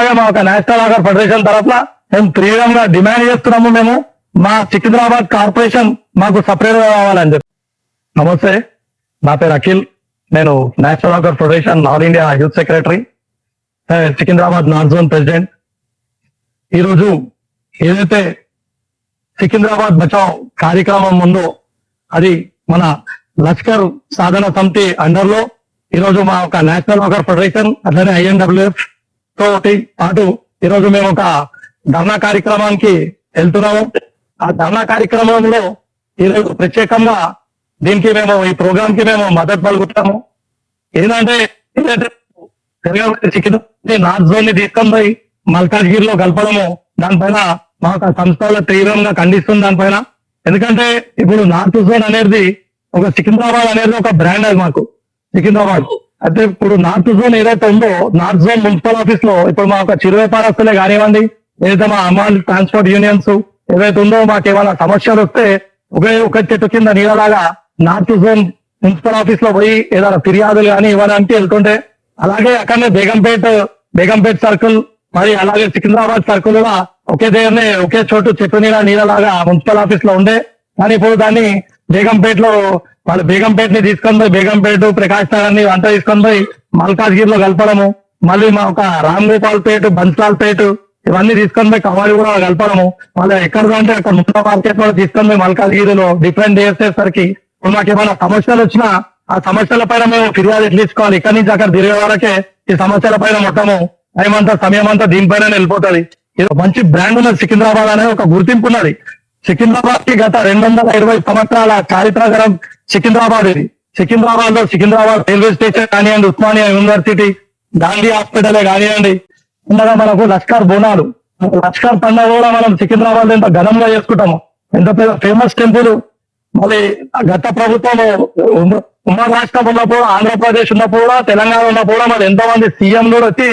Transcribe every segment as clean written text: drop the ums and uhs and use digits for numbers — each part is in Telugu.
అలాగే మా ఒక నేషనల్ వాటర్ ఫెడరేషన్ తరఫున మేము తీవ్రంగా డిమాండ్ చేస్తున్నాము. మేము మా సికింద్రాబాద్ కార్పొరేషన్ మాకు సపరేట్ గా కావాలని చెప్పి. నమస్తే, నా పేరు అఖిల్. నేను national water federation all India youth secretary, Secunderabad north zone president. ఈరోజు ఏదైతే సికింద్రాబాద్ బచావ్ కార్యక్రమం ఉందో అది మన లష్కర్ సాధన సమితి అండర్ లో ఈరోజు మా ఒక నేషనల్ వాటర్ ఫెడరేషన్ అట్లనే INWF తోటి పాటు ఈరోజు మేము ఒక ధర్నా కార్యక్రమానికి వెళ్తున్నాము. ఆ ధర్నా కార్యక్రమంలో ఈరోజు ప్రత్యేకంగా దీనికి మేము ఈ ప్రోగ్రామ్ కి మేము మద్దతు పలుకుతాము. ఏంటంటే నార్త్ జోన్ ని తీసుకొని పోయి మల్కాజ్గిరిలో కలపడము, దానిపైన మా సంస్థల తీవ్రంగా ఖండిస్తుంది దానిపైన. ఎందుకంటే ఇప్పుడు నార్త్ జోన్ అనేది ఒక సికింద్రాబాద్ అనేది ఒక బ్రాండ్. అది మాకు సికింద్రాబాద్ అయితే ఇప్పుడు నార్త్ జోన్ ఏదైతే ఉందో నార్త్ జోన్ మున్సిపల్ ఆఫీస్ లో ఇప్పుడు మా ఒక చిరు వ్యాపారస్తులే కానివ్వండి, ఏదైతే మా అమాల్ ట్రాన్స్పోర్ట్ యూనియన్స్ ఏదైతే ఉందో మాకు ఏమైనా సమస్యలు వస్తే ఒక చెట్టు కింద నీళ్ళలాగా నార్త్ జోన్ మున్సిపల్ ఆఫీస్ లో పోయి ఏదైనా ఫిర్యాదులు కానీ ఇవ్వడానికి వెళ్తుంటే, అలాగే అక్కడనే బేగంపేట్ సర్కిల్ మరి అలాగే సికింద్రాబాద్ సర్కిల్ కూడా ఒకే దగ్గరనే ఒకే చోటు చెట్టు నీళ్ళలాగా మున్సిపల్ ఆఫీస్ లో ఉండే. కానీ ఇప్పుడు దాన్ని బేగంపేట్ లో వాళ్ళు బేగంపేట్ ని తీసుకొని పోయి బేగంపేట ప్రకాష్ నగర్ ని అంతా తీసుకొని పోయి మల్కాజ్గిరిలో కలపడము, మళ్ళీ మా ఒక రామ్ గోపాల్ పేట బన్స్లాల్ పేట ఇవన్నీ తీసుకొని పోయి కవాడి కూడా కలపడము, మళ్ళీ ఎక్కడ అంటే అక్కడ మున్సిపల్ మార్కెట్ లో తీసుకొని పోయి మల్కాజ్గిరిలో డిఫరెంట్ చేసేసరికి మాకు ఏమైనా సమస్యలు వచ్చినా ఆ సమస్యల పైన మేము ఫిర్యాదు తీసుకోవాలి. ఇక్కడి నుంచి అక్కడ తిరిగే వరకే ఈ సమస్యల పైన మొత్తము సమయం అంతా దీనిపైన వెళ్ళిపోతుంది. ఇది మంచి బ్రాండ్ ఉన్నది. సికింద్రాబాద్ అనే ఒక గుర్తింపు ఉన్నది. సికింద్రాబాద్ కి గత 220 సంవత్సరాల చారిత్రకరం సికింద్రాబాద్. ఇది సికింద్రాబాద్ లో సికింద్రాబాద్ రైల్వే స్టేషన్ కానివ్వండి, ఉస్మానియా యూనివర్సిటీ, గాంధీ హాస్పిటలే కానివ్వండి, ఉండగా మనకు లష్కర్ బోనాలు, లష్కర్ పండుగ కూడా మనం సికింద్రాబాద్ ఎంత ఘనంగా చేసుకుంటాము. ఎంత పెద్ద ఫేమస్ టెంపుల్. మళ్ళీ గత ప్రభుత్వం ఉమ్మడి రాష్ట్రం ఉన్నప్పుడు, ఆంధ్రప్రదేశ్ ఉన్నప్పుడు కూడా, తెలంగాణ ఉన్నప్పుడు కూడా మరి ఎంతో మంది సీఎంలు కూడా వచ్చి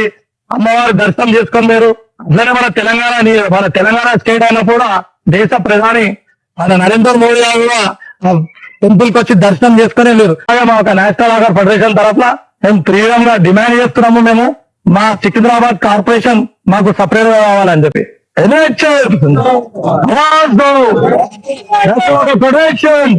అమ్మవారి దర్శనం చేసుకొని లేరు. అట్లనే మన తెలంగాణ స్టేట్ అయినా కూడా దేశ ప్రధాని మన నరేంద్ర మోడీ గారు కూడా టెంపుల్ కి వచ్చి దర్శనం చేసుకునే లేరు. అలాగే మా ఒక నేషనల్ వాటర్ ఫెడరేషన్ తరఫున మేము తీవ్రంగా డిమాండ్ చేస్తున్నాము. మేము మా సికింద్రాబాద్ కార్పొరేషన్ మాకు సపరేట్ గా కావాలని చెప్పి. ఫెడరేషన్